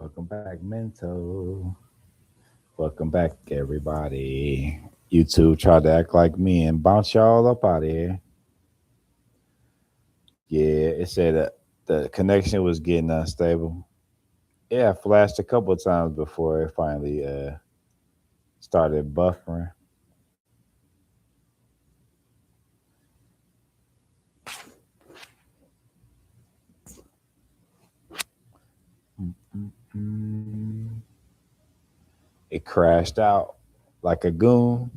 Welcome back, Mento. Welcome back, everybody. YouTube tried to act like me and bounce y'all up out of here. Yeah, it said that the connection was getting unstable. Yeah, I flashed a couple of times before it finally started buffering. Mm-mm-mm. It crashed out like a goon.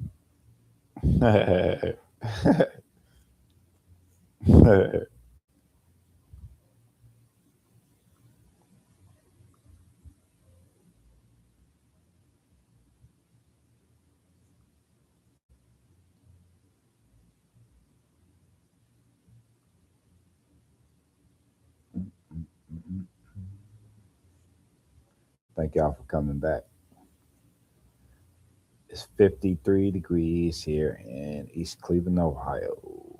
Thank y'all for coming back. It's 53 degrees here in East Cleveland, Ohio.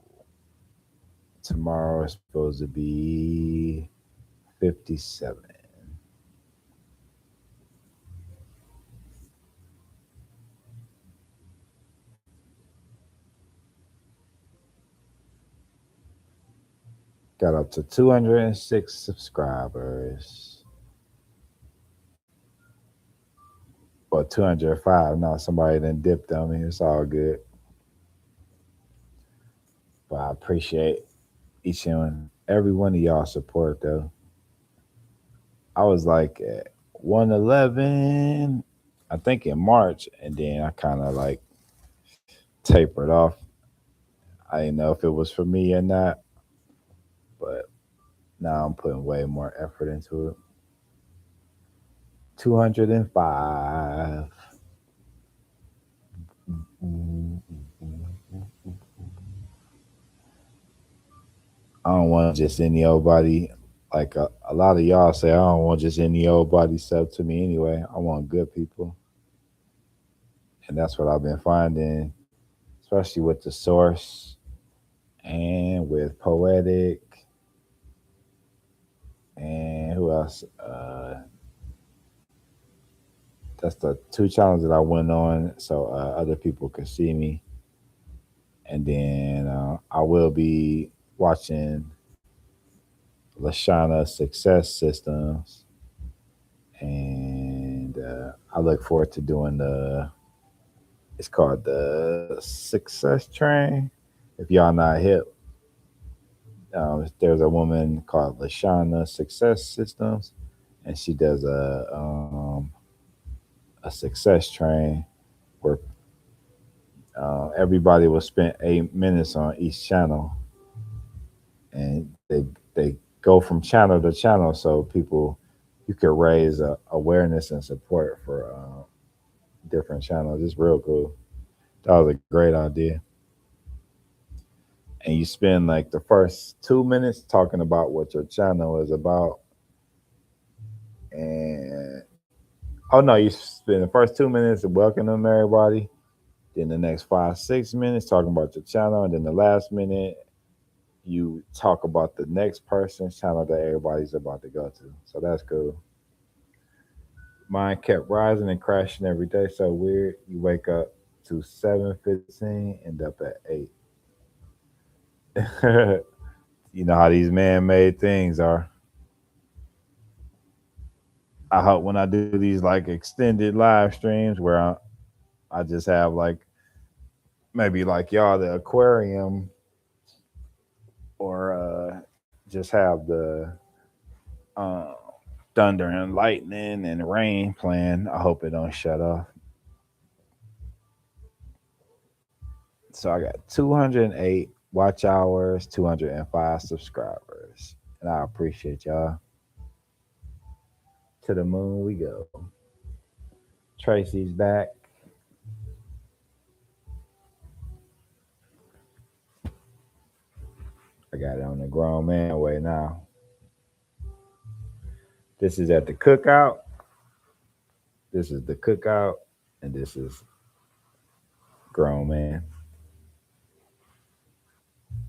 Tomorrow is supposed to be 57. Got up to 206 subscribers. Or 205. No, somebody done dipped on me. It's all good. But I appreciate each and every one of y'all support, though. I was like at 111, I think in March, and then I kind of like tapered off. I didn't know if it was for me or not, but now I'm putting way more effort into it. 205. I don't want just any old body. Like a lot of y'all say, I don't want just any old body stuff to me anyway. I want good people. And that's what I've been finding, especially with the source and with poetic and who else? That's the two channels that I went on so other people could see me. And then I will be watching Lashana Success Systems, and I look forward to doing the. It's called the Success Train. If y'all not hip, there's a woman called Lashana Success Systems, and she does a success train where everybody will spend 8 minutes on each channel, and they go from channel to channel, so people you can raise awareness and support for different channels. It's real cool. That was a great idea. And you spend like the first 2 minutes talking about what your channel is about, and oh no, you spend the first 2 minutes welcoming everybody. Then the next 5 6 minutes talking about your channel, and then the last minute you talk about the next person's channel that everybody's about to go to. So that's cool. Mine kept rising and crashing every day. So weird. You wake up to 7:15, end up at 8. You know how these man-made things are. I hope when I do these like extended live streams where I just have like maybe like y'all the aquarium or just have the uh, thunder and lightning and rain playing. I hope it don't shut off. So I got 208 watch hours, 205 subscribers, and I appreciate y'all. To the moon we go. Tracy's back. I got it on the grown man way now. This is at the cookout. This is the cookout, and this is grown man.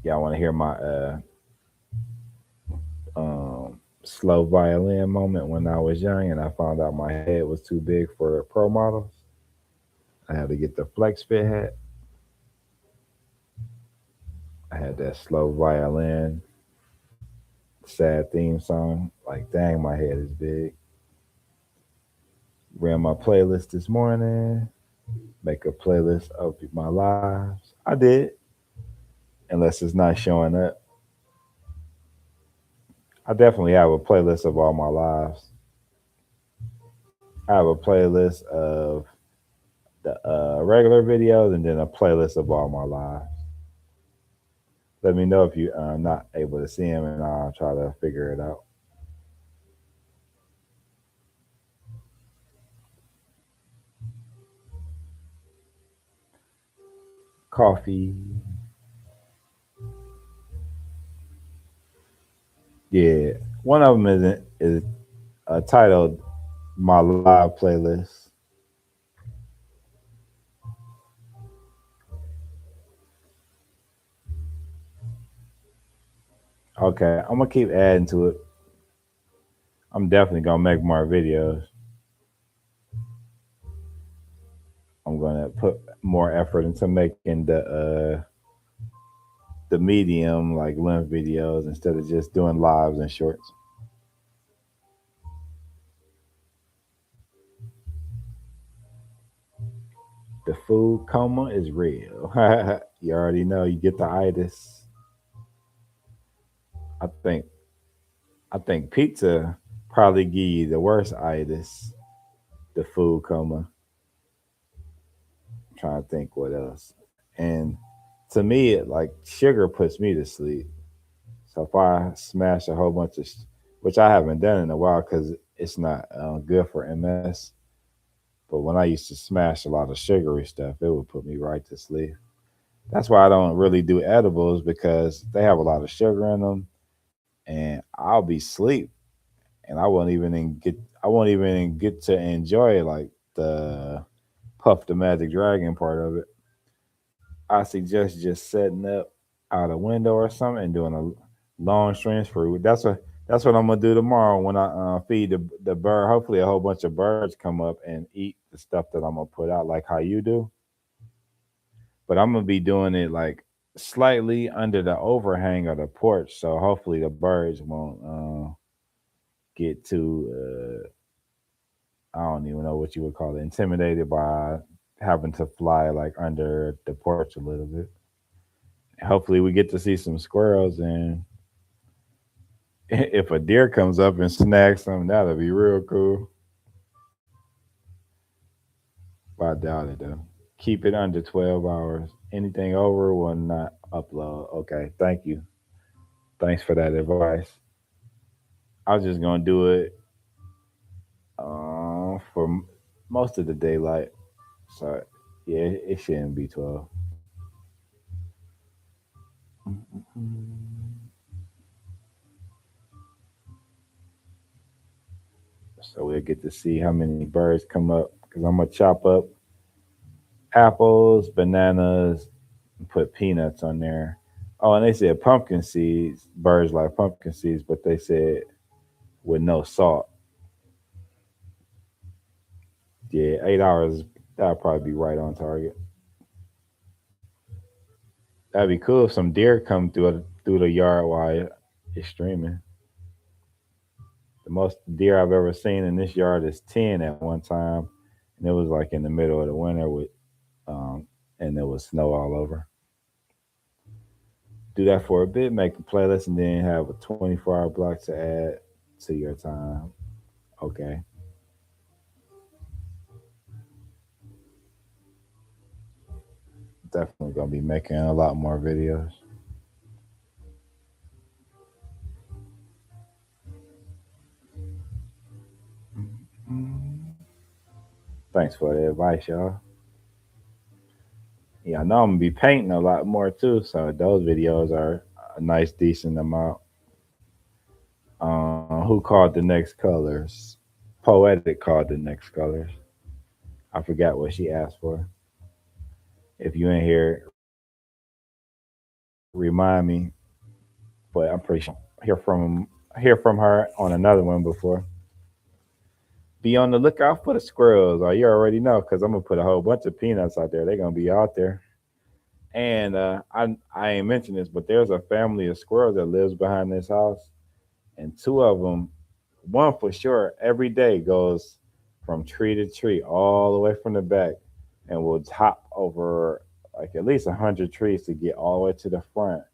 Y'all want to hear my slow violin moment when I was young, and I found out my head was too big for pro models. I had to get the flex fit hat. I had that slow violin, sad theme song. Like, dang, my head is big. Ran my playlist this morning. Make a playlist of my lives. I did, unless it's not showing up. I definitely have a playlist of all my lives. I have a playlist of the regular videos and then a playlist of all my lives. Let me know if you are not able to see them, and I'll try to figure it out. Coffee. Yeah. One of them is titled My Live Playlist. Okay. I'm going to keep adding to it. I'm definitely going to make more videos. I'm going to put more effort into making the medium like length videos instead of just doing lives and shorts. The food coma is real. You already know you get the itis. I think I think pizza probably give you the worst itis. The food coma. I'm trying to think what else. And to me, like sugar puts me to sleep. So if I smash a whole bunch of, which I haven't done in a while because it's not good for MS. But when I used to smash a lot of sugary stuff, it would put me right to sleep. That's why I don't really do edibles because they have a lot of sugar in them, and I'll be asleep, and I won't even get to enjoy like the Puff the Magic Dragon part of it. I suggest just setting up out a window or something and doing a long stretch fruit. That's what I'm gonna do tomorrow when I feed the bird. Hopefully, a whole bunch of birds come up and eat the stuff that I'm gonna put out, like how you do. But I'm gonna be doing it like slightly under the overhang of the porch, so hopefully the birds won't get too. I don't even know what you would call it, intimidated by having to fly like under the porch a little bit. Hopefully, we get to see some squirrels, and if a deer comes up and snags some, that'll be real cool. But I doubt it though. Keep it under 12 hours. Anything over will not upload. Okay, thank you. Thanks for that advice. I was just gonna do it for most of the daylight. So yeah, it shouldn't be 12. So we'll get to see how many birds come up because I'm gonna chop up apples, bananas, and put peanuts on there. Oh, and they said pumpkin seeds. Birds like pumpkin seeds, but they said with no salt. Yeah, 8 hours. That'll probably be right on target. That'd be cool if some deer come through the yard while it's streaming. The most deer I've ever seen in this yard is 10 at one time, and it was like in the middle of the winter um, and there was snow all over. Do that for a bit, make a playlist, and then have a 24-hour block to add to your time. Okay, definitely gonna be making a lot more videos. Thanks for the advice, y'all. Yeah, I know I'm gonna be painting a lot more too, so those videos are a nice, decent amount. Who called the next colors? Poetic called the next colors. I forgot what she asked for. If you ain't here, remind me. But I'm pretty sure I'll hear from him hear from her on another one before. Be on the lookout for the squirrels. Oh, you already know because I'm gonna put a whole bunch of peanuts out there. They're gonna be out there. And I ain't mentioned this, but there's a family of squirrels that lives behind this house, and two of them, one for sure, every day goes from tree to tree all the way from the back, and will hop over like at least 100 trees to get all the way to the front.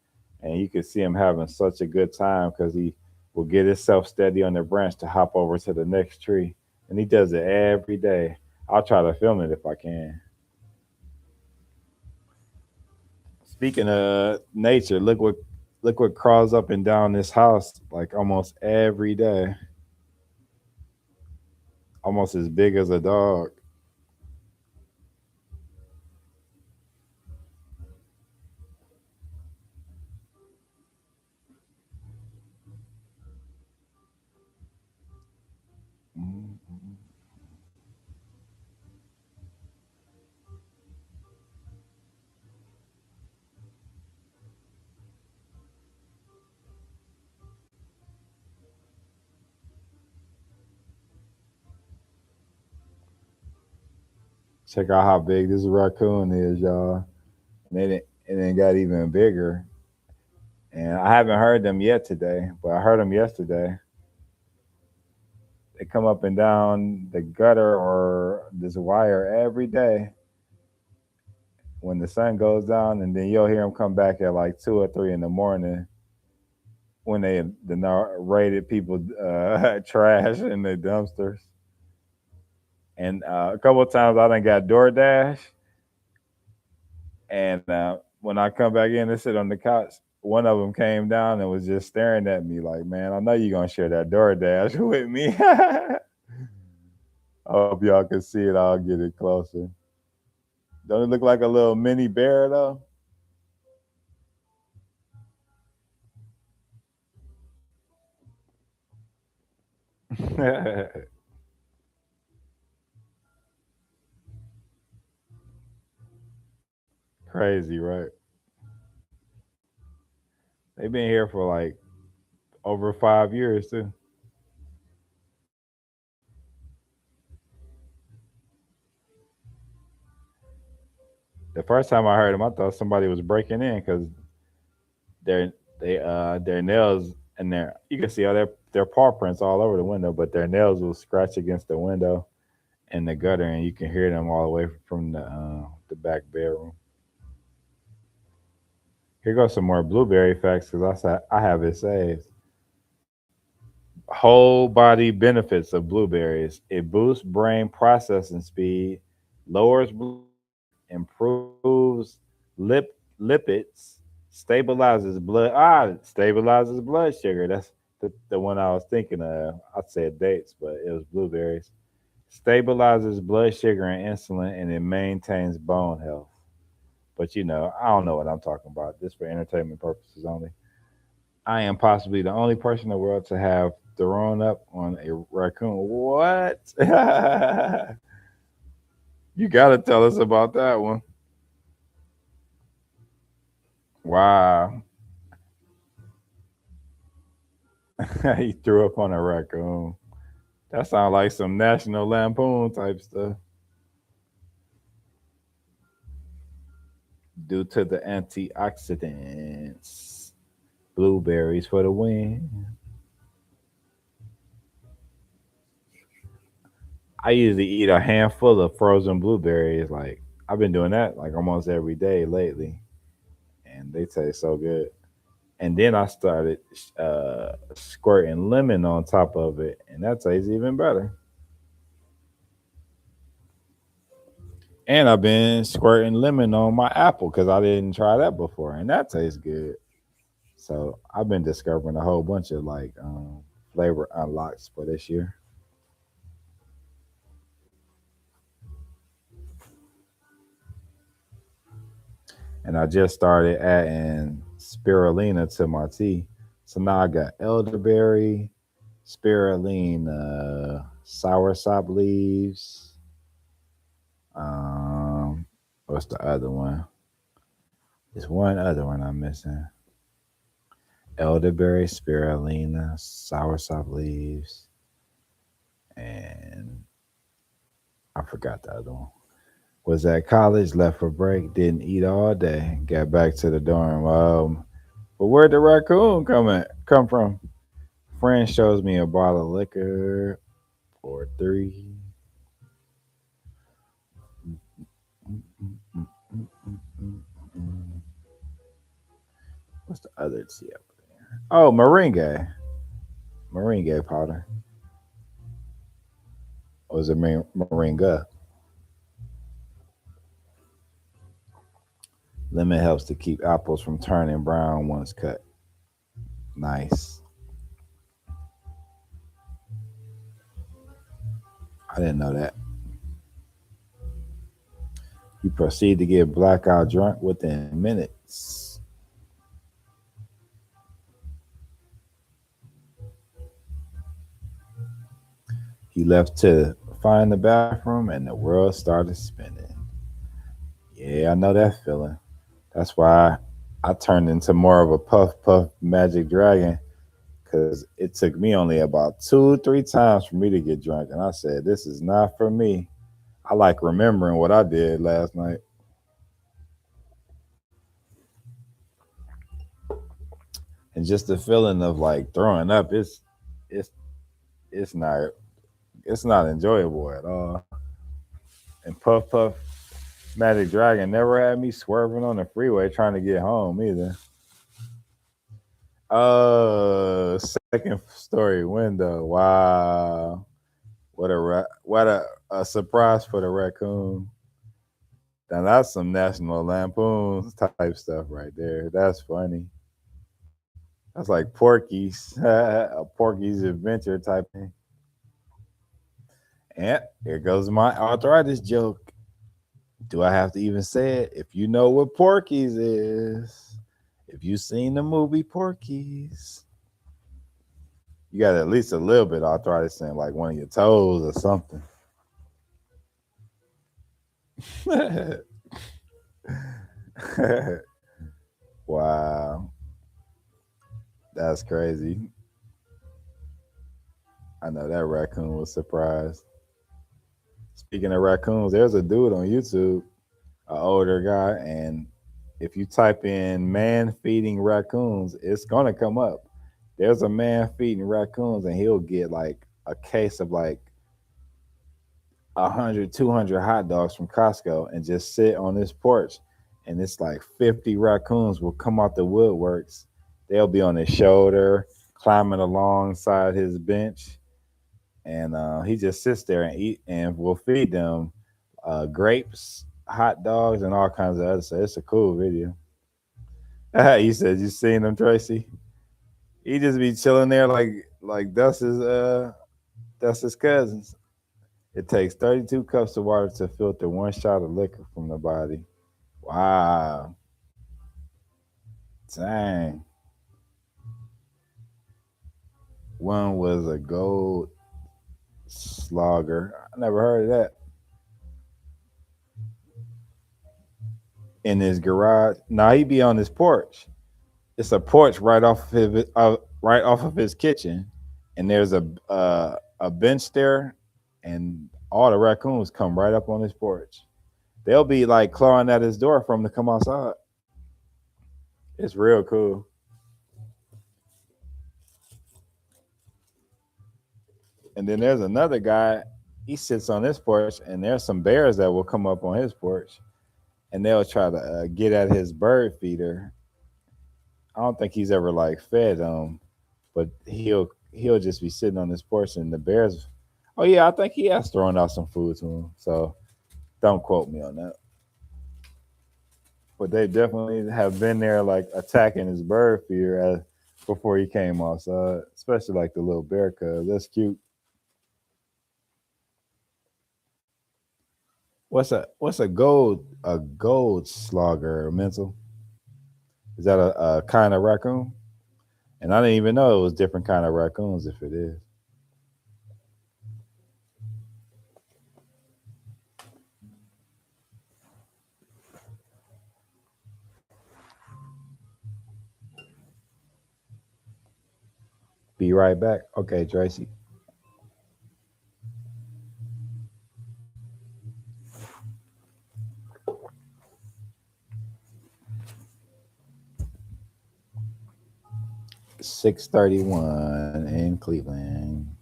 And you can see him having such a good time because he will get himself steady on the branch to hop over to the next tree, and he does it every day. I'll try to film it if I can. Speaking of nature, look what crawls up and down this house like almost every day, almost as big as a dog. Mhm. Check out how big this raccoon is, y'all. And it got even bigger. And I haven't heard them yet today, but I heard them yesterday. They come up and down the gutter or this wire every day when the sun goes down, and then you'll hear them come back at like 2 or 3 in the morning when raided people trash in the dumpsters. And a couple of times I done got DoorDash, and when I come back in and sit on the couch, one of them came down and was just staring at me like, "Man, I know you're gonna share that DoorDash with me." I hope y'all can see it. I'll get it closer. Don't it look like a little mini bear though? Crazy, right? They've been here for like over 5 years too. The first time I heard them, I thought somebody was breaking in because their their nails and their you can see all their paw prints all over the window, but their nails will scratch against the window and the gutter, and you can hear them all the way from the back bedroom. Here goes some more blueberry facts because I have it saved. Whole body benefits of blueberries: it boosts brain processing speed, lowers blood pressure, improves lipids, stabilizes blood sugar. That's the one I was thinking of. I said dates, but it was blueberries. Stabilizes blood sugar and insulin, and it maintains bone health. But I don't know what I'm talking about. This for entertainment purposes only. I am possibly the only person in the world to have thrown up on a raccoon. What? You got to tell us about that one. Wow. He threw up on a raccoon. That sounds like some National Lampoon type stuff. Due to the antioxidants. Blueberries for the win. I usually eat a handful of frozen blueberries. Like I've been doing that like almost every day lately, and they taste so good. And then I started squirting lemon on top of it, and that tastes even better. And I've been squirting lemon on my apple because I didn't try that before, and that tastes good. So I've been discovering a whole bunch of like flavor unlocks for this year. And I just started adding spirulina to my tea. So now I got elderberry, spirulina, soursop leaves. Um, what's the other one? There's one other one I'm missing. elderberry, spirulina, soursop leaves, and I forgot the other one. Was at college, left for break, didn't eat all day, got back to the dorm. But where'd the raccoon come from? Friend shows me a bottle of liquor for three. What's the other tea up there? Oh, moringa powder. Or is it moringa? Lemon helps to keep apples from turning brown once cut. Nice. I didn't know that. He proceeded to get blackout drunk within minutes. He left to find the bathroom and the world started spinning. Yeah, I know that feeling. That's why I turned into more of a puff magic dragon because it took me only about 2, 3 times for me to get drunk. And I said, this is not for me. I like remembering what I did last night. And just the feeling of like throwing up, it's it's not it's not enjoyable at all. And Puff Magic Dragon never had me swerving on the freeway trying to get home either. Second story window. Wow. What a surprise for the raccoon. Now that's some National Lampoons type stuff right there. That's funny. That's like Porky's, a Porky's Adventure type thing. And here goes my arthritis joke. Do I have to even say it? If you know what Porky's is, if you've seen the movie Porky's, you got at least a little bit of arthritis in like one of your toes or something. Wow, that's crazy. I know that raccoon was surprised. Speaking of raccoons, there's a dude on YouTube, an older guy, and if you type in man feeding raccoons, it's gonna come up. There's a man feeding raccoons, and he'll get like a case of like 100, 200 hot dogs from Costco and just sit on this porch. And it's like 50 raccoons will come out the woodworks. They'll be on his shoulder, climbing alongside his bench. And he just sits there and eat and will feed them grapes, hot dogs, and all kinds of other stuff. It's a cool video. You said you seen him, Tracy? He just be chilling there like that's his cousins. It takes 32 cups of water to filter one shot of liquor from the body. Wow. Dang. One was a gold slogger. I never heard of that. In his garage. Now he be on his porch. It's a porch right off of his kitchen, and there's a bench there, and all the raccoons come right up on his porch. They'll be like clawing at his door for him to come outside. It's real cool. And then there's another guy. He sits on his porch, and there's some bears that will come up on his porch, and they'll try to get at his bird feeder. I don't think he's ever like fed them, but he'll just be sitting on his porch, and the bears. Oh yeah, I think he has thrown out some food to him. So don't quote me on that. But they definitely have been there like attacking his bird feeder before he came outside, especially like the little bear cubs. That's cute. What's a gold slogger mental? Is that a kind of raccoon? And I didn't even know it was different kind of raccoons. If it is, Be right back. Okay, Tracy. 6:31 in Cleveland.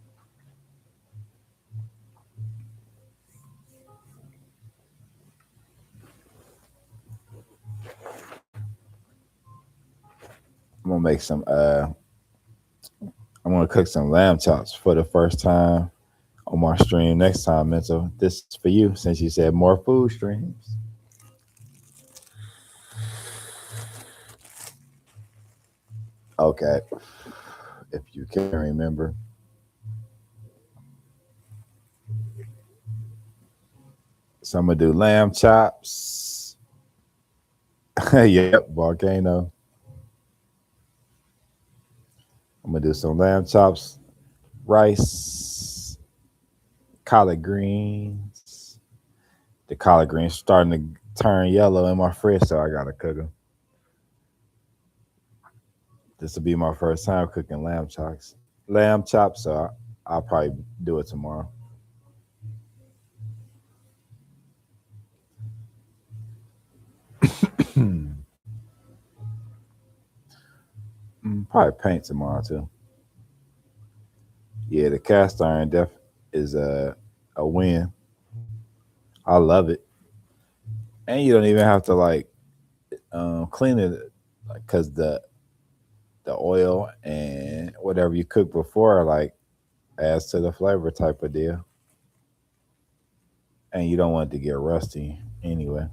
I'm gonna make some. I'm gonna cook some lamb chops for the first time on my stream next time, Mental. This is for you since you said more food streams. Okay, if you can remember. So I'm gonna do lamb chops. Yep, volcano. I'm gonna do some lamb chops, rice, collard greens. The collard greens starting to turn yellow in my fridge, so I gotta cook them. This will be my first time cooking lamb chops. Lamb chops, so I'll probably do it tomorrow. Probably paint tomorrow too. Yeah, the cast iron def is a win. I love it, and you don't even have to like clean it, like, cause the oil and whatever you cook before like adds to the flavor type of deal, and you don't want it to get rusty anyway.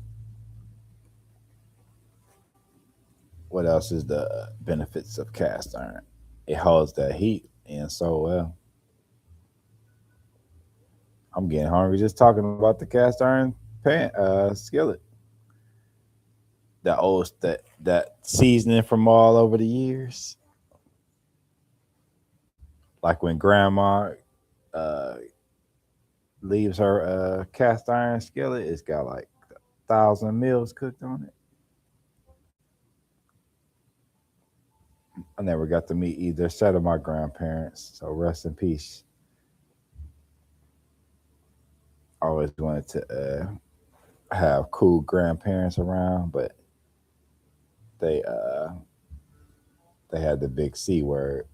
What else is the benefits of cast iron? It holds that heat in so well. I'm getting hungry just talking about the cast iron pan skillet. That seasoning from all over the years. Like when grandma uh, leaves her cast iron skillet, it's got like 1,000 meals cooked on it. I never got to meet either set of my grandparents, so rest in peace. I always wanted to have cool grandparents around, but they uh, they had the big C word.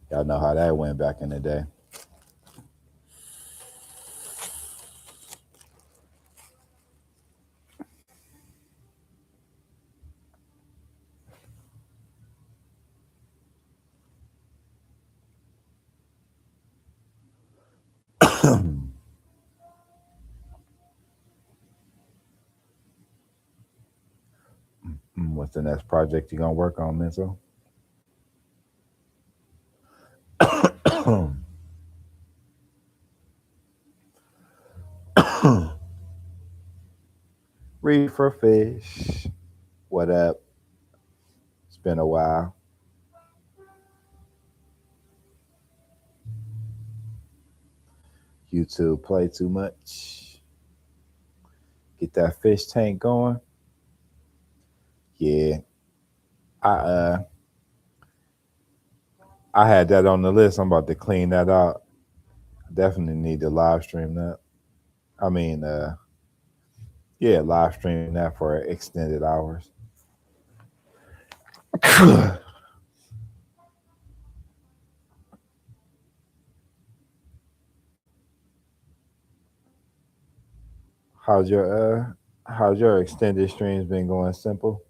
Y'all know how that went back in the day. What's the next project you gonna work on, Mental? Reefer fish. What up? It's been a while. YouTube play too much. Get that fish tank going. Yeah, I I had that on the list. I'm about to clean that out. Definitely need to live stream that. I mean, yeah, live stream that for extended hours. how's your how's your extended streams been going? Simple,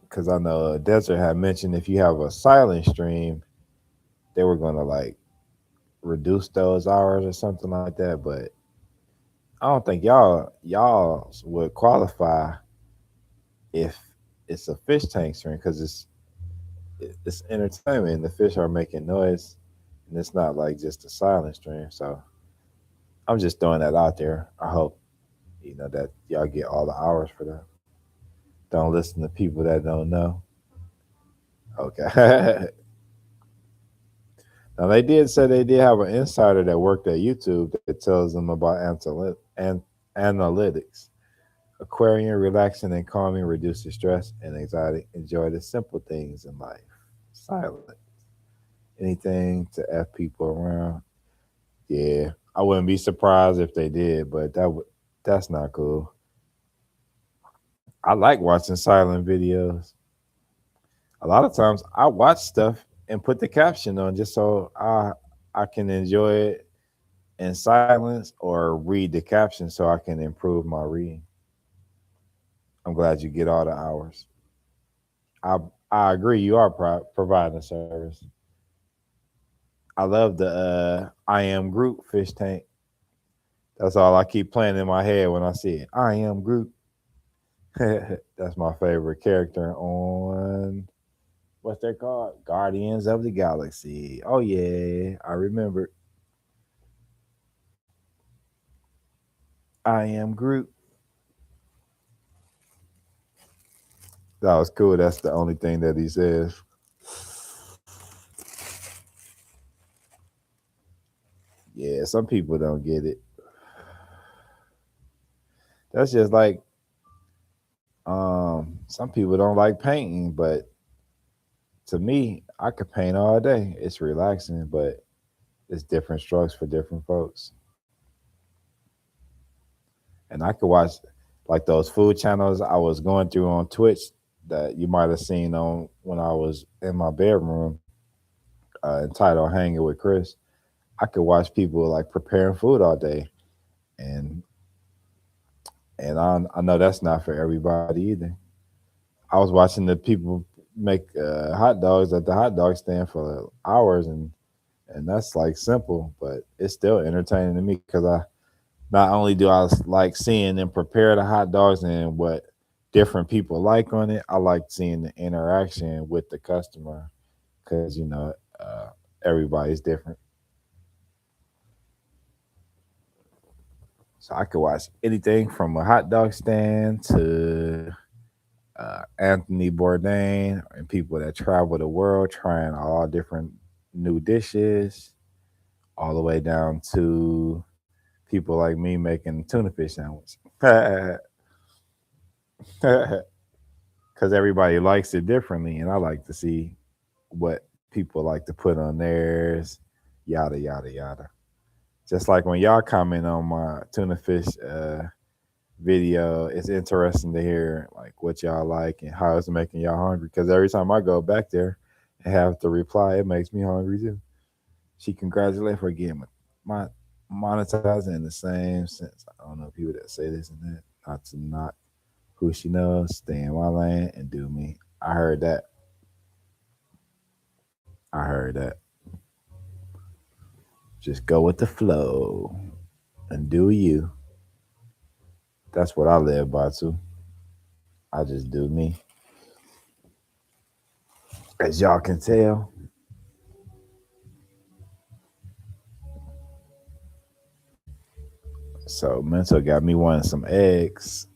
because I know Desert had mentioned if you have a silent stream, they were gonna like reduce those hours or something like that. But I don't think y'all would qualify if it's a fish tank stream because it's entertainment. And the fish are making noise, and it's not like just a silent stream. So I'm just throwing that out there. I hope that y'all get all the hours for that. Don't listen to people that don't know. Okay. Now they did say they did have an insider that worked at YouTube that tells them about analytics. Aquarian, relaxing and calming reduces stress and anxiety. Enjoy the simple things in life. Silent. Anything to F people around. Yeah, I wouldn't be surprised if they did, but that's not cool. I like watching silent videos. A lot of times I watch stuff and put the caption on just so I can enjoy it in silence or read the caption so I can improve my reading. I'm glad you get all the hours. I I agree. You are providing a service. I love the I am Groot fish tank. That's all I keep playing in my head when I see it. I am Groot. That's my favorite character on what's they called? Guardians of the Galaxy. Oh yeah, I remember. I am Groot. That was cool. That's the only thing that he says. Yeah, some people don't get it. That's just like some people don't like painting, but to me, I could paint all day. It's relaxing, but it's different strokes for different folks. And I could watch like those food channels I was going through on Twitch that you might have seen on when I was in my bedroom, entitled "Hanging with Chris." I could watch people like preparing food all day, and I know that's not for everybody either. I was watching the people make hot dogs at the hot dog stand for hours, and that's like simple, but it's still entertaining to me because I not only do I like seeing them prepare the hot dogs and what different people like on it, I like seeing the interaction with the customer because everybody's different. So I could watch anything from a hot dog stand to Anthony Bourdain and people that travel the world trying all different new dishes, all the way down to people like me making tuna fish sandwich. Because everybody likes it differently, and I like to see what people like to put on theirs, yada yada yada. Just like when y'all comment on my tuna fish video, it's interesting to hear like what y'all like and how it's making y'all hungry. Because every time I go back there and have to reply, it makes me hungry too. She congratulated for getting my monetizing in the same sense. I don't know people that say this and that. Not to not who she knows, stay in my lane and do me. I heard that. I heard that. Just go with the flow and do you. That's what I live by too. I just do me. As y'all can tell. So Mental got me wanting some eggs.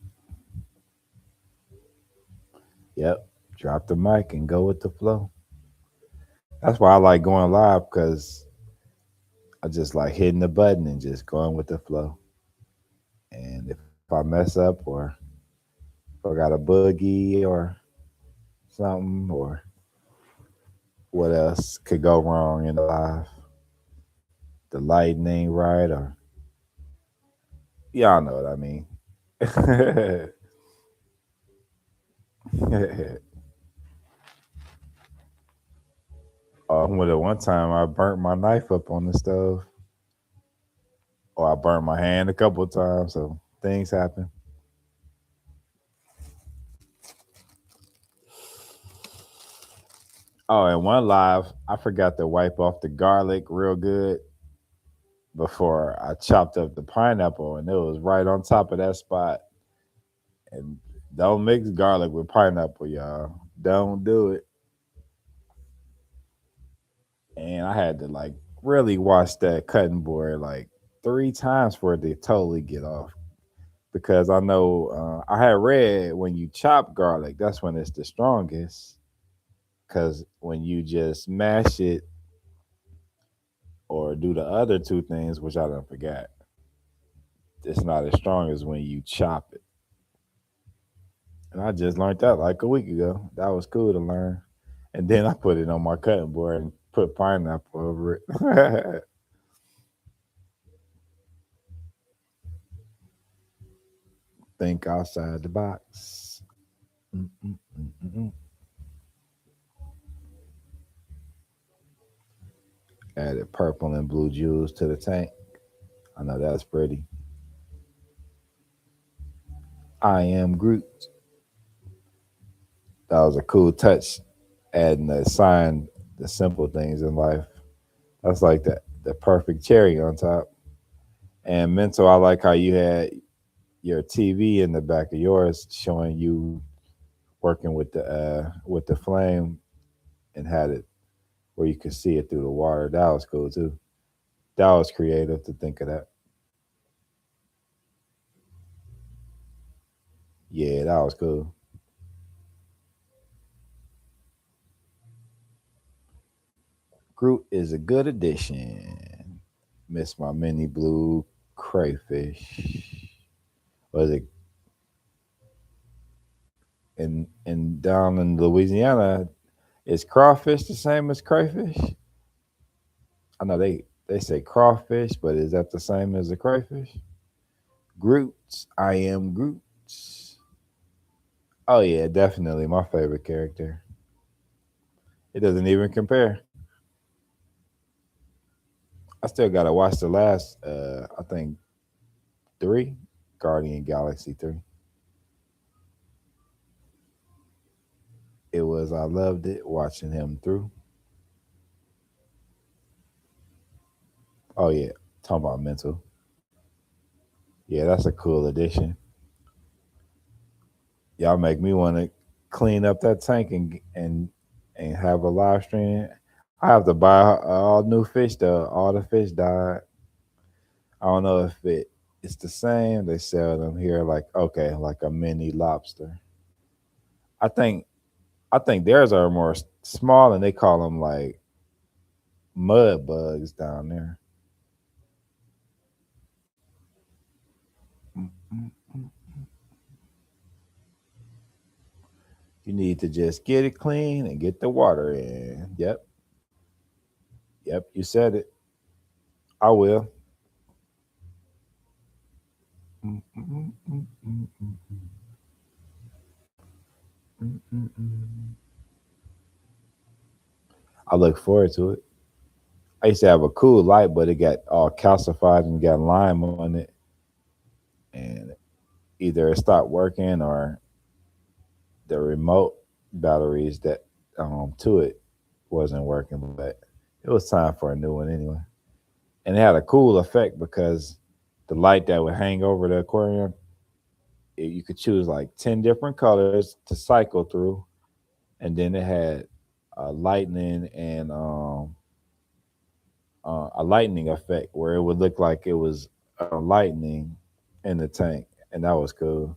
Yep. Drop the mic and go with the flow. That's why I like going live because I just like hitting the button and just going with the flow. And if I mess up or if I got a boogie or something or what else could go wrong in the live, the lighting ain't right or y'all know what I mean. With it one time I burnt my knife up on the stove, or I burnt my hand a couple of times. So things happen. Oh, and one live, I forgot to wipe off the garlic real good before I chopped up the pineapple, and it was right on top of that spot. And don't mix garlic with pineapple, y'all. Don't do it. And I had to like really wash that cutting board like 3 times for it to totally get off. Because I know I had read when you chop garlic, that's when it's the strongest. Because when you just mash it or do the other two things, which I don't forget, it's not as strong as when you chop it. And I just learned that like a week ago. That was cool to learn. And then I put it on my cutting board and put pineapple over it. Think outside the box. Mm-mm-mm-mm. Added purple and blue jewels to the tank. I know that's pretty. I am Groot. That was a cool touch. Adding the sign, the simple things in life. That's like the perfect cherry on top. And mental, I like how you had your TV in the back of yours showing you working with the flame and had it where you could see it through the water. That was cool too. That was creative to think of that. Yeah, that was cool. Groot is a good addition. Miss my mini blue crayfish. Was it in down in Louisiana? Is crawfish the same as crayfish? I know they say crawfish, but is that the same as a crayfish? Groots. I am Groots. Oh yeah, definitely my favorite character. It doesn't even compare. I still gotta watch the last I think three, Guardian Galaxy 3. It was I loved it watching him through. Oh yeah, talking about mental. Yeah, that's a cool addition. Y'all make me want to clean up that tank and have a live stream. I have to buy all new fish though. All the fish died. I don't know if it's the same. They sell them here like okay, like a mini lobster. I think I think theirs are more small and they call them like mud bugs down there. Mm, mm, mm. You need to just get it clean and get the water in. Yep, yep. You said it. I will. Mm, mm, mm, mm, mm, mm, mm, mm. I look forward to it. I used to have a cool light, but it got all calcified and got lime on it, and either it stopped working or the remote batteries that to it wasn't working. But it was time for a new one anyway, and it had a cool effect because the light that would hang over the aquarium, you could choose like 10 different colors to cycle through, and then it had lightning and a lightning effect where it would look like it was lightning in the tank, and that was cool.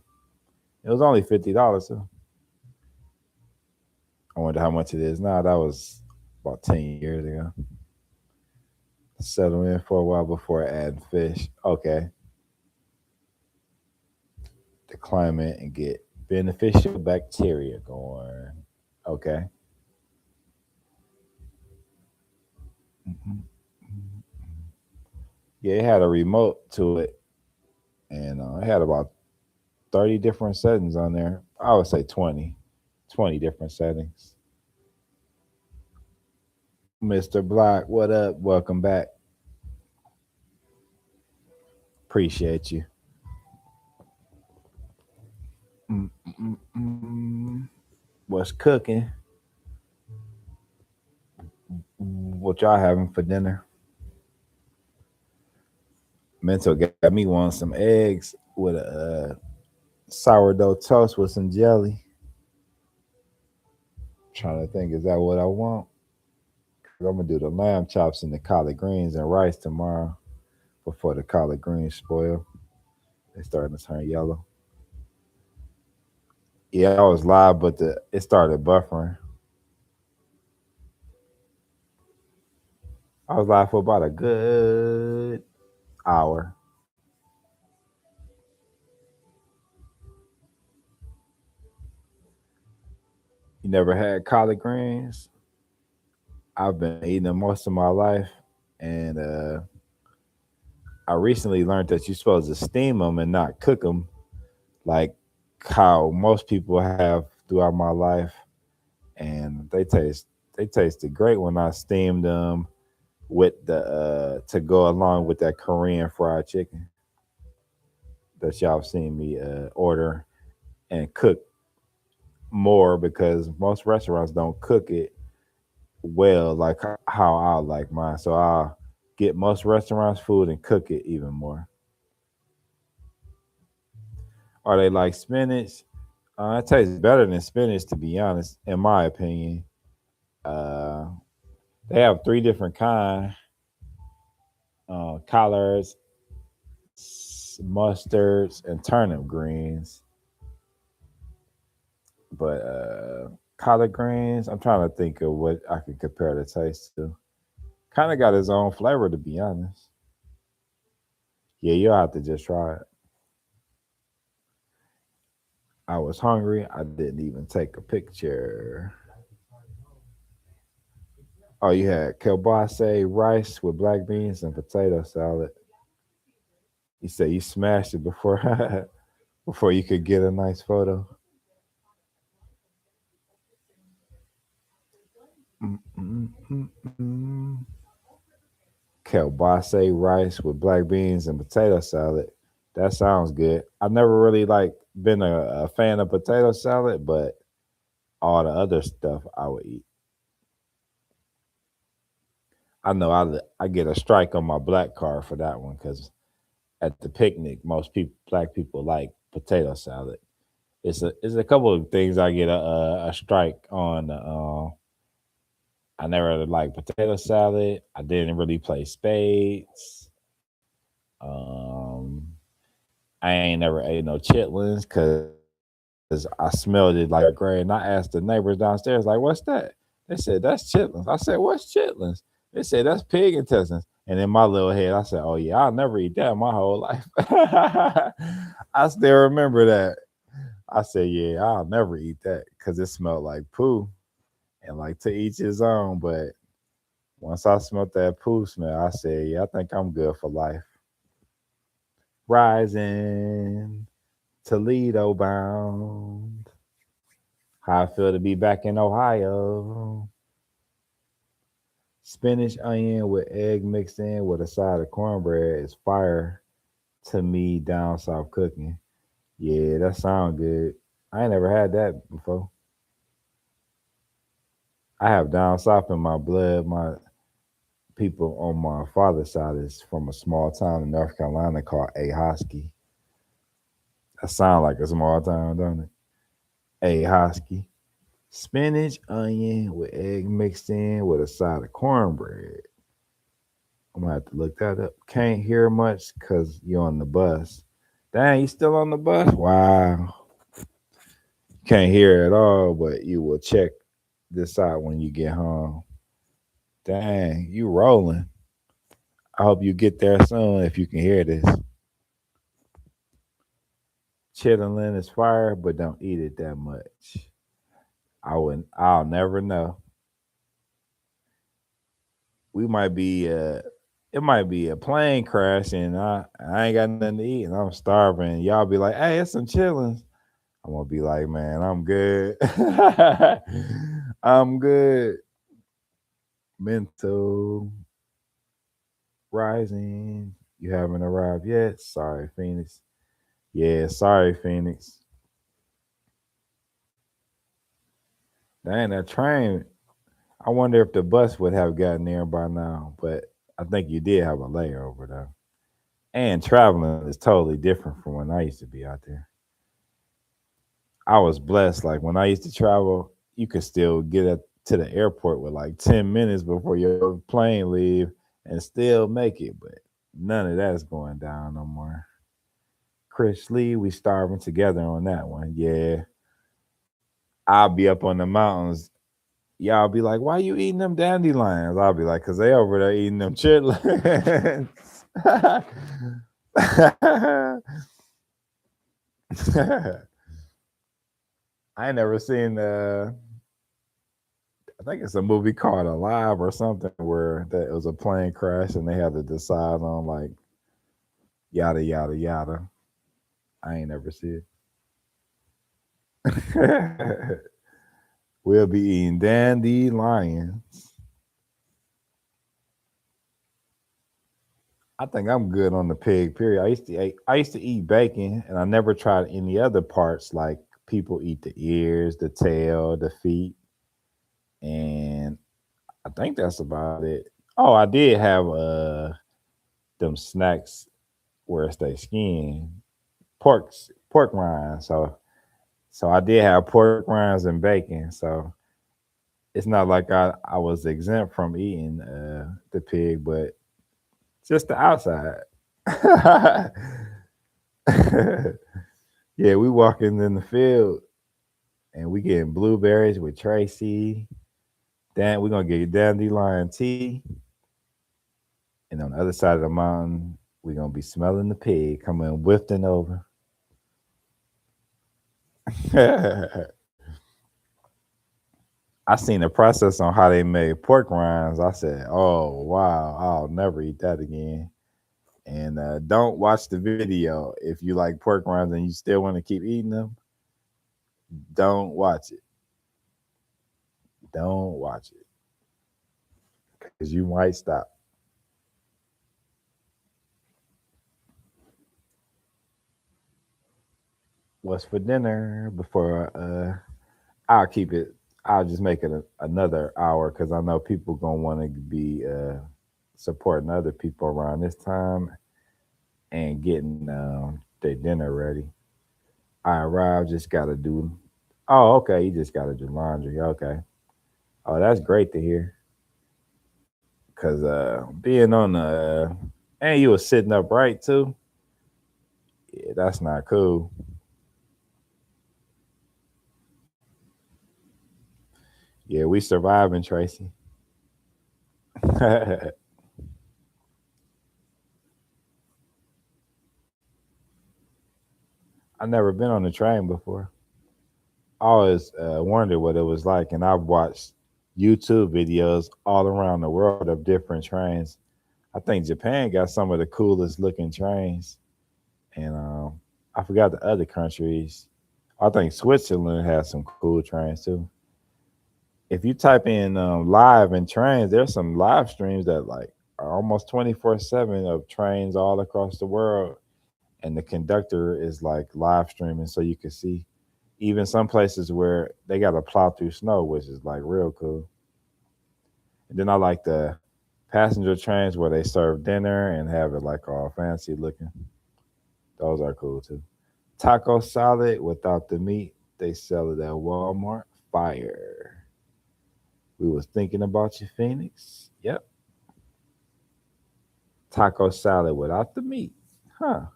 It was only $50. So I wonder how much it is now. That was about 10 years ago. Settle in for a while before adding fish. Okay, the climate and get beneficial bacteria going. Okay. Mhm. Yeah, it had a remote to it, and it had about 30 different settings on there. I would say 20, 20 different settings. Mr. Block, what up? Welcome back. Appreciate you. Mm, mm, mm. What's cooking? What y'all having for dinner? Mental got me wanting some eggs with a sourdough toast with some jelly. Trying to think, is that what I want? 'Cause I'm gonna do the lamb chops and the collard greens and rice tomorrow before the collard greens spoil. They starting to turn yellow. Yeah, I was live, but it started buffering. I was live for about a good hour. You never had collard greens? I've been eating them most of my life, and I recently learned that you're supposed to steam them and not cook them, like how most people have throughout my life. And they tasted great when I steamed them with the to go along with that Korean fried chicken that y'all have seen me order and cook more because most restaurants don't cook it well like how I like mine. So I'll get most restaurants food and cook it even more. Are they like spinach? It tastes better than spinach, to be honest, in my opinion. Uh, they have three different kind: collards, mustards, and turnip greens. But collard greens, I'm trying to think of what I could compare the taste to. Kind of got its own flavor, to be honest. Yeah, you'll have to just try it. I was hungry. I didn't even take a picture. Oh, you had kielbasa rice with black beans and potato salad. You said you smashed it before before you could get a nice photo. Mm-mm-mm-mm. Kielbasa rice with black beans and potato salad. That sounds good. I've never really like been a fan of potato salad, but all the other stuff I would eat. I know I get a strike on my black card for that one because at the picnic, most people black people like potato salad. It's a couple of things I get a strike on. I never really liked potato salad. I didn't really play spades. Um, I ain't never ate no chitlins because I smelled it like third grade. And I asked the neighbors downstairs, like, "What's that?" They said, "That's chitlins." I said, "What's chitlins?" They said, "That's pig intestines." And in my little head, I said, "Oh yeah, I'll never eat that my whole life." I still remember that. I said, "Yeah, I'll never eat that because it smelled like poo." And like to each his own, but once I smelled that poo smell, I said, "Yeah, I think I'm good for life." Rising, Toledo bound. How I feel to be back in Ohio. Spinach onion with egg mixed in with a side of cornbread is fire to me down south cooking. Yeah, that sound good. I ain't never had that before. I have down south in my blood. My people on my father's side is from a small town in North Carolina called Ahoskie. That sound like a small town, don't it? Ahoskie. Spinach, onion with egg mixed in with a side of cornbread. I'm gonna have to look that up. Can't hear much because you're on the bus. Dang, you still on the bus? Wow. Can't hear at all, but you will check this out when you get home. Dang, you rolling. I hope you get there soon if you can hear this. Chitlin is fire, but don't eat it that much. I'll never know. We might be it might be a plane crash and I ain't got nothing to eat and I'm starving. Y'all be like, "Hey, it's some chillins." I'm gonna be like, "Man, I'm good." I'm good. Mental rising. You haven't arrived yet. Sorry, Phoenix. Yeah, sorry, Phoenix. Dang, that train. I wonder if the bus would have gotten there by now, but I think you did have a layover though. And traveling is totally different from when I used to be out there. I was blessed. Like when I used to travel, you could still to the airport with like 10 minutes before your plane leave and still make it. But none of that's going down no more. Chris Lee, we starving together on that one. Yeah, I'll be up on the mountains. Y'all be like, "Why you eating them dandelions?" I'll be like, "Cause they over there eating them chitlins." I ain't never seen. I think it's a movie called Alive or something where that it was a plane crash and they had to decide on like yada yada yada. I ain't never see it. We'll be eating dandelions. I think I'm good on the pig. Period. I used to eat bacon, and I never tried any other parts. Like people eat the ears, the tail, the feet, and I think that's about it. Oh, I did have them snacks where it's their skin, pork rinds. So I did have pork rinds and bacon. So it's not like I was exempt from eating the pig, but just the outside. Yeah, we walking in the field and we getting blueberries with Tracy. Then we're gonna get dandelion tea, and on the other side of the mountain, we're gonna be smelling the pig coming wafting over. I seen the process on how they made pork rinds. I said, "Oh wow, I'll never eat that again." And don't watch the video if you like pork rinds and you still want to keep eating them. Don't watch it. Don't watch it because you might stop. What's for dinner? Before I'll keep it. I'll just make it another hour because I know people gonna want to be supporting other people around this time and getting their dinner ready. I arrived, just gotta do. Oh, okay. You just gotta do laundry. Okay. Oh, that's great to hear. Cause being on the and you was sitting upright too. Yeah, that's not cool. Yeah, we surviving, Tracy. I never been on a train before. I always wondered what it was like, and I've watched YouTube videos all around the world of different trains. I think Japan got some of the coolest looking trains, and I forgot the other countries. I think Switzerland has some cool trains too. If you type in live and trains, there's some live streams that like are almost 24/7 of trains all across the world, and the conductor is like live streaming so you can see. Even some places where they got to plow through snow, which is like real cool. And then I like the passenger trains where they serve dinner and have it like all fancy looking. Those are cool too. Taco salad without the meat. They sell it at Walmart. Fire. We was thinking about you, Phoenix. Yep. Taco salad without the meat. Huh.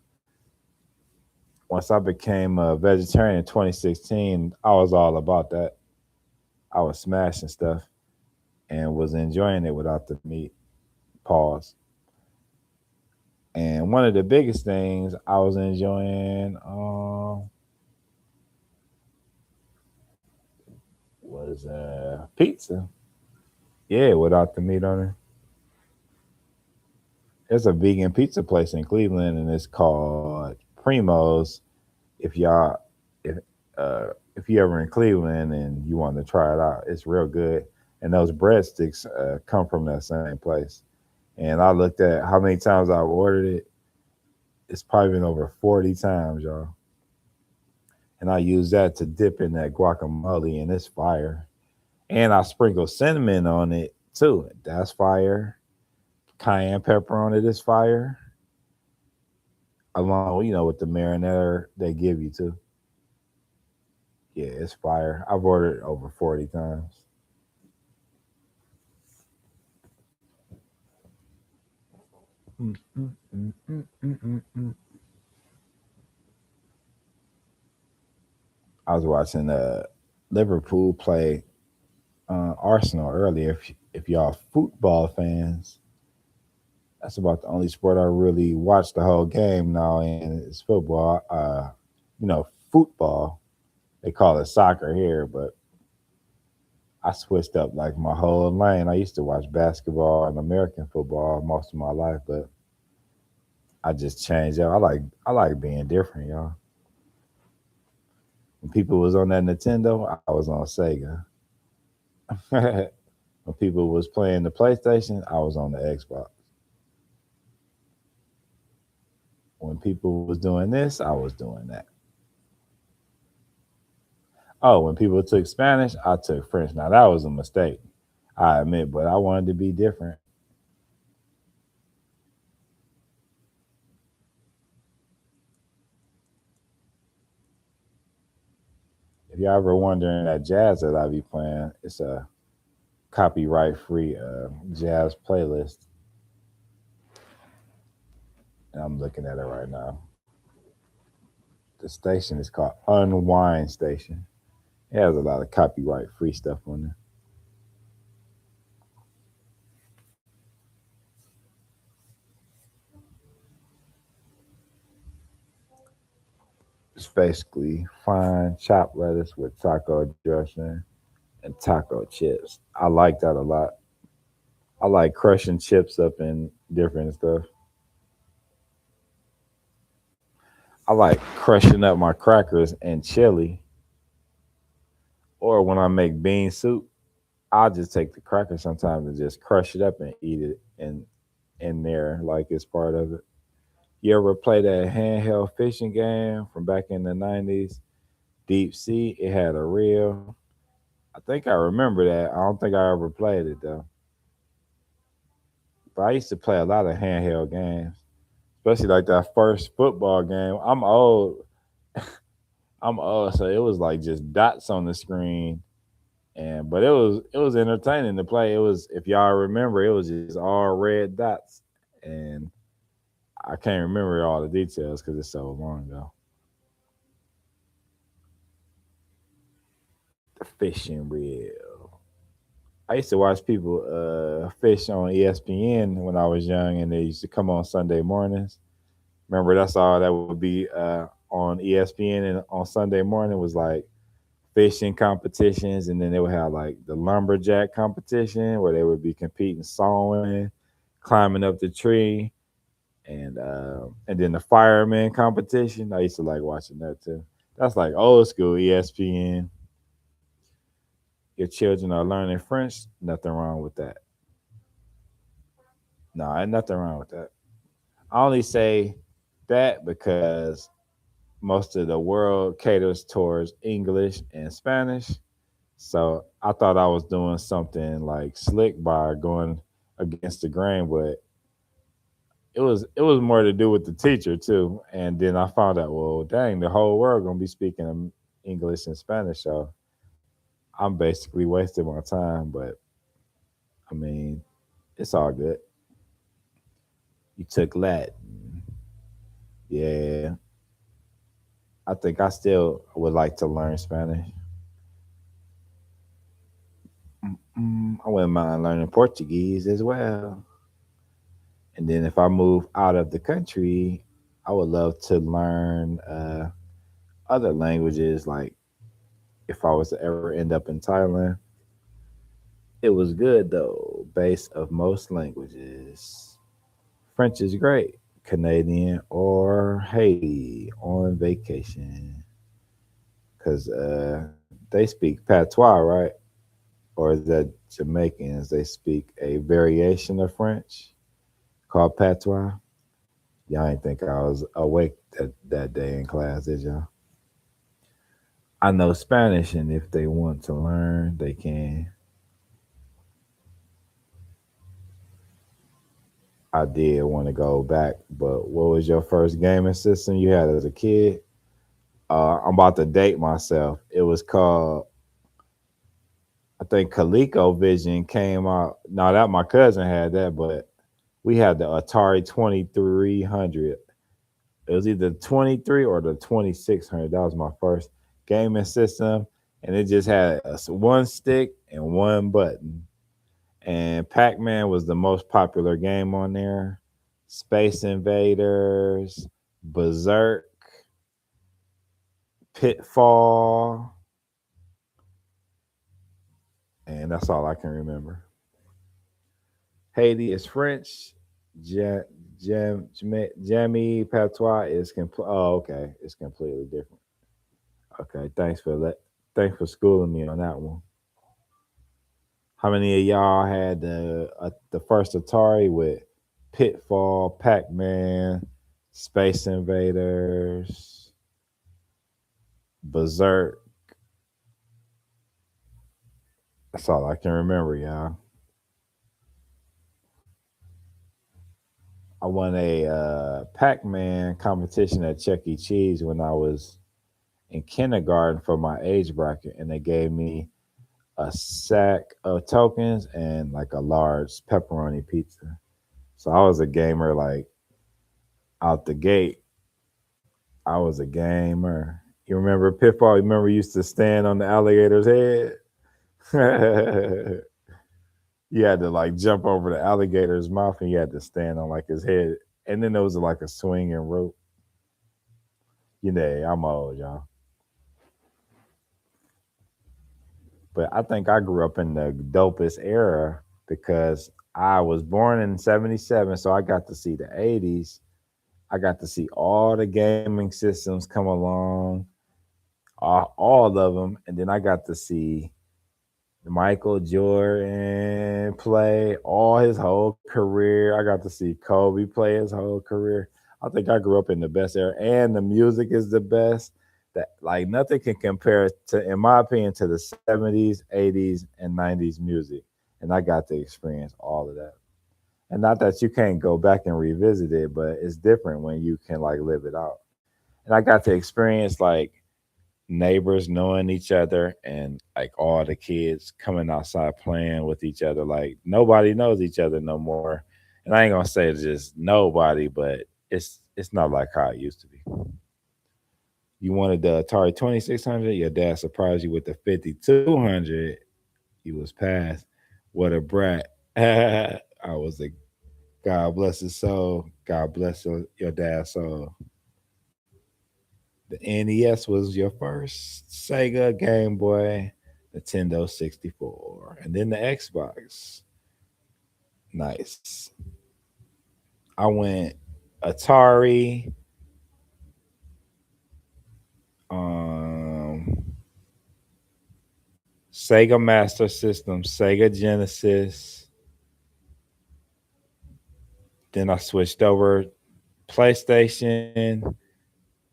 Once I became a vegetarian in 2016, I was all about that. I was smashing stuff and was enjoying it without the meat. Pause. And one of the biggest things I was enjoying was pizza. Yeah, without the meat on it. There's a vegan pizza place in Cleveland, and it's called Primo's. If y'all, if if you ever in Cleveland and you want to try it out, it's real good. And those breadsticks come from that same place. And I looked at how many times I've ordered it. It's probably been over 40 times, y'all. And I use that to dip in that guacamole, and it's fire. And I sprinkle cinnamon on it too. That's fire. Cayenne pepper on it is fire. Along, with the marinara they give you too. Yeah, it's fire. I've ordered over 40 times. Mm, mm, mm, mm, mm, mm, mm. I was watching Liverpool play Arsenal earlier. If y'all football fans, that's about the only sport I really watch the whole game now, and it's football. Football. They call it soccer here, but I switched up like my whole lane. I used to watch basketball and American football most of my life, but I just changed up. I like being different, y'all. When people was on that Nintendo, I was on Sega. When people was playing the PlayStation, I was on the Xbox. When people was doing this, I was doing that. Oh, when people took Spanish, I took French. Now that was a mistake, I admit, but I wanted to be different. If y'all ever wondering that jazz that I be playing, it's a copyright free jazz playlist, and I'm looking at it right now. The station is called Unwind Station. It has a lot of copyright free stuff on there. It's basically fine chopped lettuce with taco dressing and taco chips. I like that a lot. I like crushing chips up in different stuff. I like crushing up my crackers and chili, or when I make bean soup, I'll just take the cracker sometimes and just crush it up and eat it in there like it's part of it. You ever play that handheld fishing game from back in the 90s? Deep Sea. It had a reel. I think I remember that. I don't think I ever played it though. But I used to play a lot of handheld games, especially like that first football game. I'm old. I'm old, so it was like just dots on the screen, and but it was entertaining to play. It was, if y'all remember, it was just all red dots, and I can't remember all the details because it's so long ago. The fishing reel. I used to watch people fish on ESPN when I was young, and they used to come on Sunday mornings. Remember, that's all that would be on ESPN, and on Sunday morning was like fishing competitions, and then they would have like the lumberjack competition where they would be competing, sawing, climbing up the tree, and then the fireman competition. I used to like watching that too. That's like old school ESPN. Your children are learning French. Nothing wrong with that. No, ain't nothing wrong with that. I only say that because most of the world caters towards English and Spanish. So I thought I was doing something like slick by going against the grain, but it was more to do with the teacher too. And then I found out, well, dang, the whole world gonna be speaking English and Spanish, so I'm basically wasting my time. But I mean, it's all good. You took Latin, yeah. I think I still would like to learn Spanish. I wouldn't mind learning Portuguese as well. And then if I move out of the country, I would love to learn other languages. Like if I was to ever end up in Thailand, it was good though. Base of most languages. French is great. Canadian or Haiti on vacation, because they speak patois, right? Or is that Jamaicans? They speak a variation of French called patois. Y'all ain't think I was awake that day in class, did y'all? I know Spanish, and if they want to learn, they can. I did want to go back, but what was your first gaming system you had as a kid? I'm about to date myself. It was called, I think, ColecoVision came out. No, that my cousin had that, but we had the Atari 2300. It was either 23 or the 2600. That was my first gaming system, and it just had one stick and one button. And Pac Man was the most popular game on there. Space Invaders, Berserk, Pitfall, and that's all I can remember. Haiti is French. Ja- Jamie Patois is complete. Oh, okay, it's completely different. Okay, thanks for that. Thanks for schooling me on that one. How many of y'all had the first Atari with Pitfall, Pac Man, Space Invaders, Berserk? That's all I can remember, y'all. I won a Pac Man competition at Chuck E. Cheese when I was in kindergarten for my age bracket, and they gave me a sack of tokens and like a large pepperoni pizza. So I was a gamer like out the gate. I was a gamer. You remember Pitfall? You remember you used to stand on the alligator's head? You had to like jump over the alligator's mouth and you had to stand on like his head. And then there was like a swinging rope. You know, I'm old, y'all. But I think I grew up in the dopest era because I was born in 77, so I got to see the 80s. I got to see all the gaming systems come along, all of them. And then I got to see Michael Jordan play all his whole career. I got to see Kobe play his whole career. I think I grew up in the best era, and the music is the best. That like nothing can compare to, in my opinion, to the 70s, 80s, and 90s music. And I got to experience all of that. And not that you can't go back and revisit it, but it's different when you can like live it out. And I got to experience like neighbors knowing each other and like all the kids coming outside playing with each other. Like nobody knows each other no more. And I ain't gonna say it's just nobody, but it's not like how it used to be. You wanted the Atari 2600, your dad surprised you with the 5200. You was passed. What a brat. I was a God bless his soul. God bless your dad's soul. The NES was your first Sega, Game Boy, Nintendo 64, and then the Xbox. Nice. I went Atari, um, Sega Master System, Sega Genesis. Then I switched over PlayStation,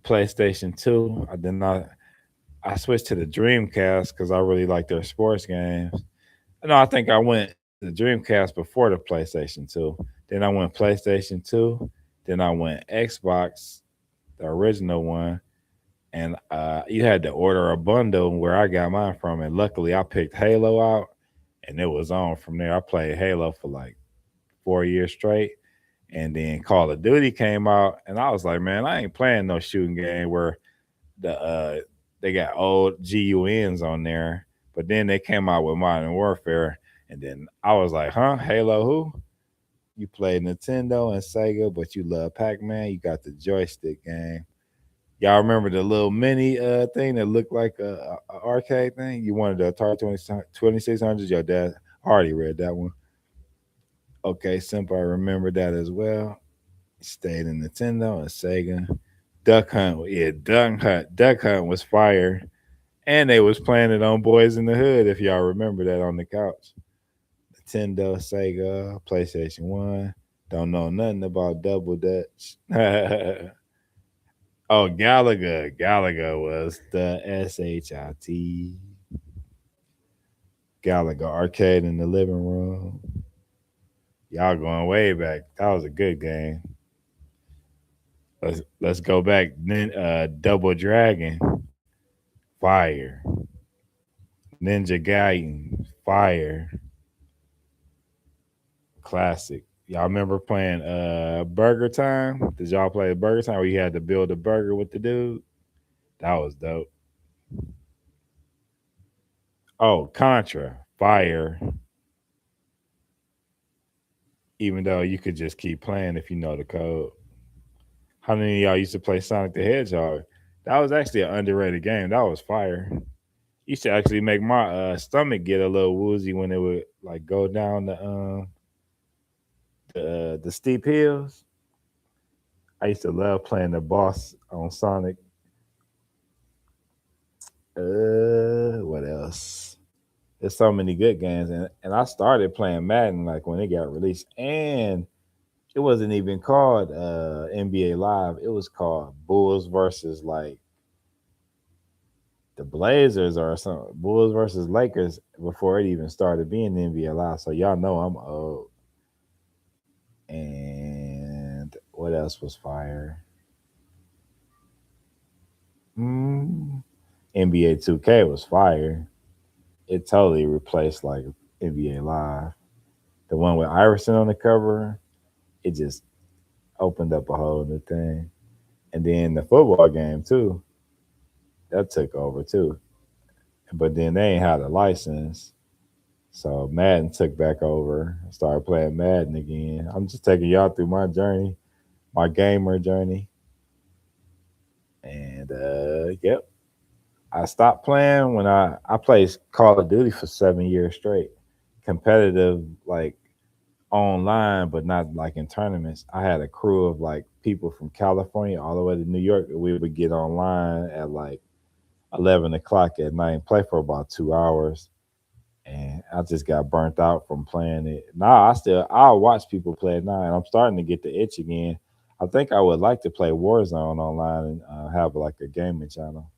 PlayStation 2. I switched to the Dreamcast because I really like their sports games. No, I think I went the Dreamcast before the PlayStation 2. Then I went PlayStation 2. Then I went Xbox, the original one. And you had to order a bundle where I got mine from. And luckily, I picked Halo out and it was on from there. I played Halo for like 4 years straight. And then Call of Duty came out. And I was like, man, I ain't playing no shooting game where they got old GUNs on there. But then they came out with Modern Warfare, and then I was like, huh, Halo who? You play Nintendo and Sega, but you love Pac-Man. You got the joystick game. Y'all remember the little mini thing that looked like a arcade thing? You wanted the Atari 2600. Your dad already read that one. Okay, simple. I remember that as well. Stayed in Nintendo and Sega. Duck Hunt, yeah, Duck Hunt was fire. And they was playing it on Boys in the Hood, if y'all remember that on the couch. Nintendo, Sega, PlayStation 1. Don't know nothing about Double Dutch. Oh, Galaga. Galaga was the SHIT. Galaga arcade in the living room. Y'all going way back. That was a good game. Let's go back. Then Double Dragon, fire. Ninja Gaiden, fire. Classic. Y'all remember playing Burger Time? Did y'all play Burger Time where you had to build a burger with the dude? That was dope. Oh, Contra, fire. Even though you could just keep playing if you know the code. How many of y'all used to play Sonic the Hedgehog? That was actually an underrated game. That was fire. Used to actually make my stomach get a little woozy when it would like go down the steep hills. I used to love playing the boss on Sonic. What else? There's so many good games, and I started playing Madden like when it got released, and it wasn't even called NBA Live. It was called Bulls versus like the Blazers or something. Bulls versus Lakers before it even started being NBA Live. So y'all know I'm old. And what else was fire? Mm, NBA 2K was fire. It totally replaced like NBA Live. The one with Iverson on the cover, it just opened up a whole new thing. And then the football game too, that took over too. But then they ain't had a license. So Madden took back over. I started playing Madden again. I'm just taking y'all through my journey, my gamer journey. And yep. I stopped playing when I played Call of Duty for 7 years straight. Competitive like online, but not like in tournaments. I had a crew of like people from California all the way to New York. We would get online at like 11 o'clock at night and play for about 2 hours. And I just got burnt out from playing it. Now I'll watch people play it now, and I'm starting to get the itch again. I think I would like to play Warzone online and have like a gaming channel,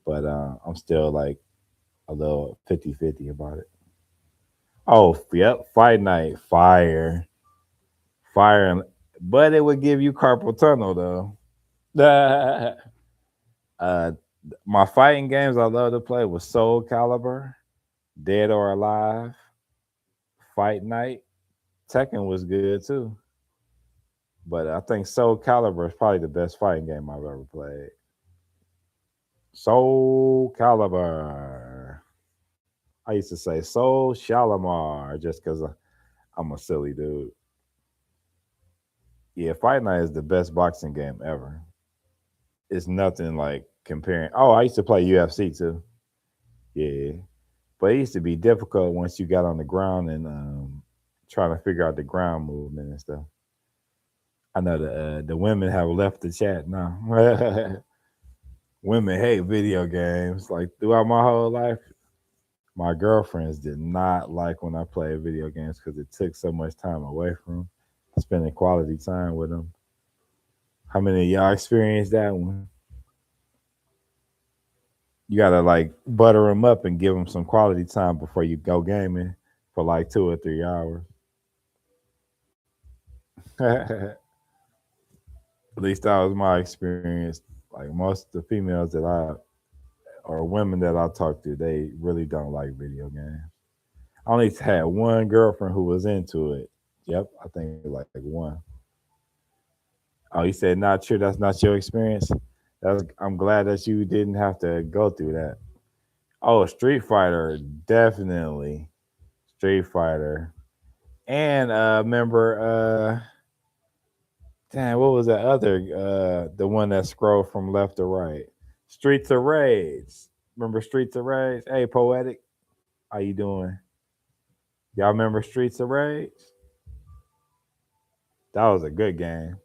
but I'm still like a little 50-50 about it. Oh, yep, Fight Night, fire, but it would give you carpal tunnel though. uh, my fighting games I love to play was Soul Calibur, Dead or Alive, Fight Night. Tekken was good too, but I think Soul Calibur is probably the best fighting game I've ever played. Soul Calibur. I used to say Soul Shalimar just because I'm a silly dude. Yeah, Fight Night is the best boxing game ever. It's nothing like comparing. Oh, I used to play UFC too. Yeah, but it used to be difficult once you got on the ground and trying to figure out the ground movement and stuff. I know the women have left the chat now. Women hate video games. Like throughout my whole life, my girlfriends did not like when I played video games because it took so much time away from them, spending quality time with them. How many of y'all experienced that one? You gotta like butter them up and give them some quality time before you go gaming for like 2 or 3 hours. At least that was my experience. Like most of the females that I or women that I talk to, they really don't like video games. I only had one girlfriend who was into it. Yep, I think like one. Oh, you said not true. That's not your experience. I'm glad that you didn't have to go through that. Oh, Street Fighter, definitely Street Fighter. And remember, damn, what was that other? The one that scrolled from left to right. Streets of Rage. Remember Streets of Rage? Hey, Poetic, how you doing? Y'all remember Streets of Rage? That was a good game.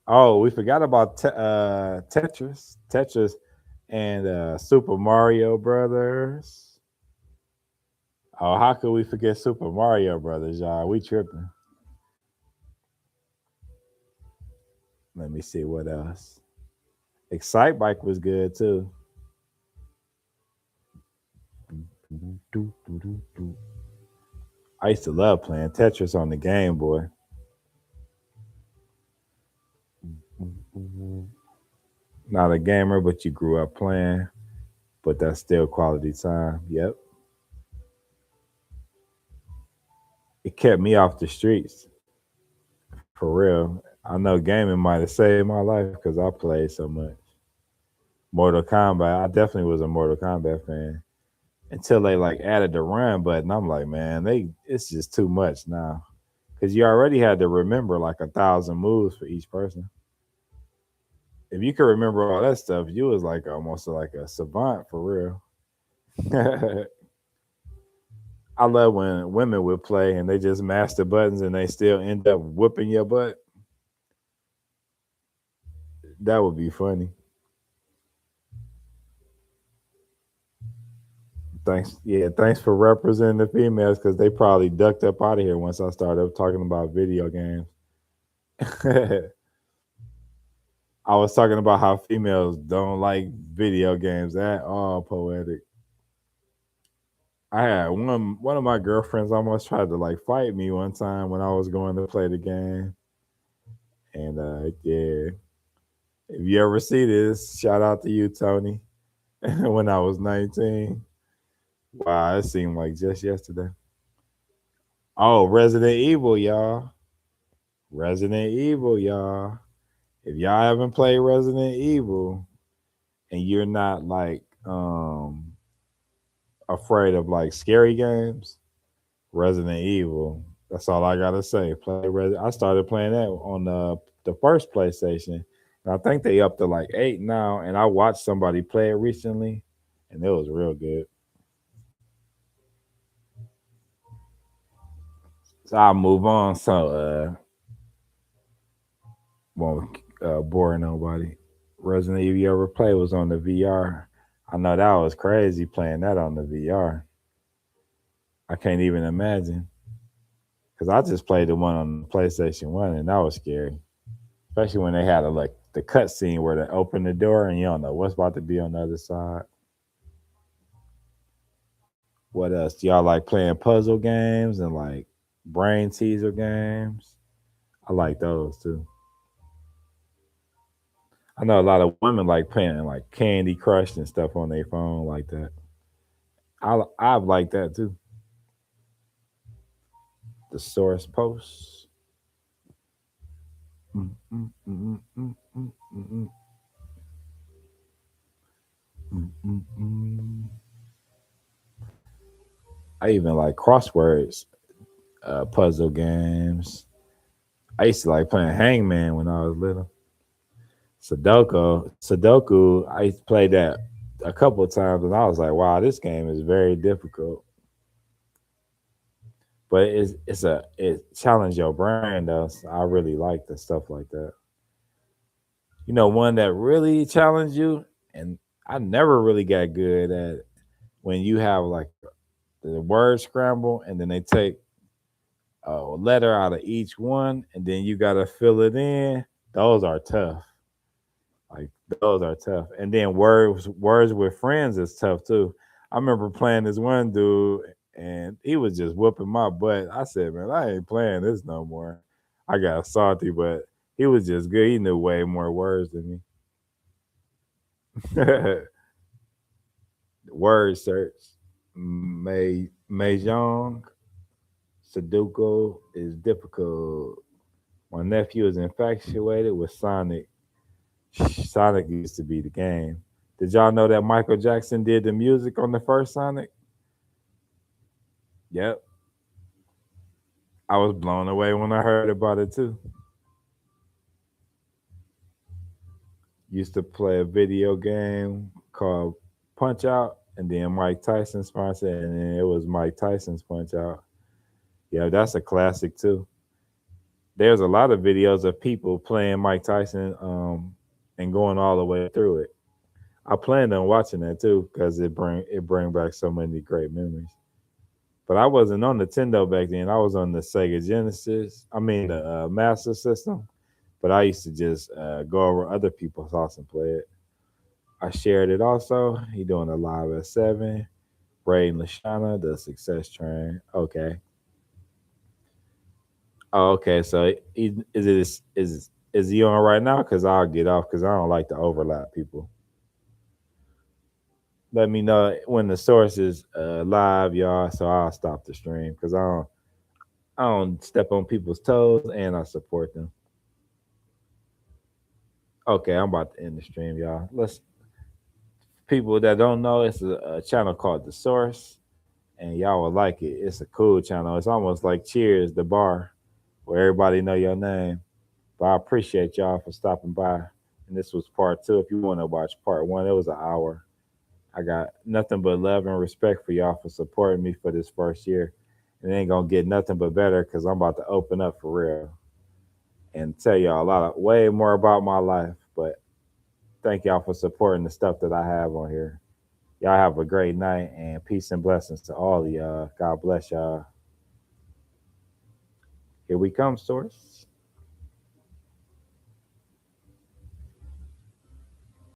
Oh, we forgot about Tetris, and Super Mario Brothers. Oh, how could we forget Super Mario Brothers, y'all? We tripping. Let me see what else. Excite Bike was good too. I used to love playing Tetris on the Game Boy. Not a gamer, but you grew up playing. But that's still quality time. Yep. It kept me off the streets. For real. I know gaming might have saved my life because I played so much. Mortal Kombat. I definitely was a Mortal Kombat fan until they like added the run button. I'm like, man, it's just too much now because you already had to remember like 1,000 moves for each person. If you could remember all that stuff, you was like almost like a savant for real. I love when women would play and they just mash the buttons and they still end up whooping your butt. That would be funny. Thanks, yeah, thanks for representing the females because they probably ducked up out of here once I started talking about video games. I was talking about how females don't like video games at all. Poetic. I had one of my girlfriends almost tried to like fight me one time when I was going to play the game, and yeah, if you ever see this, shout out to you, Tony. When I was 19, wow, it seemed like just yesterday. Oh, Resident Evil, y'all. Resident Evil, y'all. If y'all haven't played Resident Evil and you're not like afraid of like scary games, Resident Evil. That's all I gotta say. I started playing that on the first PlayStation, and I think they up to like 8 now. And I watched somebody play it recently, and it was real good. So I'll move on. So won't bore nobody. Resident Evil you ever play was on the VR. I know that was crazy playing that on the VR. I can't even imagine because I just played the one on the PlayStation One, and that was scary. Especially when they had a like the cut scene where they open the door and you don't know what's about to be on the other side. What else? Do y'all like playing puzzle games and like brain teaser games? I like those too. I know a lot of women like playing like Candy Crush and stuff on their phone like that. I've liked that too. The source post. Mm, mm, mm, mm, mm, mm, mm, mm, mm, mm. I even like crosswords, puzzle games. I used to like playing Hangman when I was little. Sudoku. I used to play that a couple of times, and I was like, "Wow, this game is very difficult." But it challenged your brain though. So I really like the stuff like that. You know, one that really challenged you, and I never really got good at it, when you have like the word scramble, and then they take a letter out of each one, and then you gotta fill it in. Those are tough. Like those are tough. And then words with friends is tough too. I remember playing this one dude and he was just whooping my butt. I said, man, I ain't playing this no more. I got salty, but he was just good. He knew way more words than me. Word search. Mahjong. Sudoku is difficult. My nephew is infatuated with Sonic. Sonic used to be the game. Did y'all know that Michael Jackson did the music on the first Sonic? Yep. I was blown away when I heard about it too. Used to play a video game called Punch Out, and then Mike Tyson sponsored it, and then it was Mike Tyson's Punch Out. Yeah, that's a classic too. There's a lot of videos of people playing Mike Tyson and going all the way through it. I planned on watching that too because it bring back so many great memories. But I wasn't on Nintendo back then. I was on the Sega Genesis. I mean the Master System. But I used to just go over other people's house and play it. I shared it also. He doing a live at 7. Ray and Lashana, the Success Train. Okay. Oh, okay. So is he on right now? Because I'll get off because I don't like to overlap people. Let me know when the source is live, y'all. So I'll stop the stream because I don't step on people's toes and I support them. Okay, I'm about to end the stream, y'all. Let's people that don't know, it's a channel called The Source, and y'all will like it. It's a cool channel. It's almost like Cheers, the bar, where everybody know your name. But I appreciate y'all for stopping by. And this was part 2. If you want to watch part 1, it was an hour. I got nothing but love and respect for y'all for supporting me for this first year. And it ain't gonna get nothing but better because I'm about to open up for real and tell y'all a lot of way more about my life. But thank y'all for supporting the stuff that I have on here. Y'all have a great night and peace and blessings to all of y'all. God bless y'all. Here we come, source.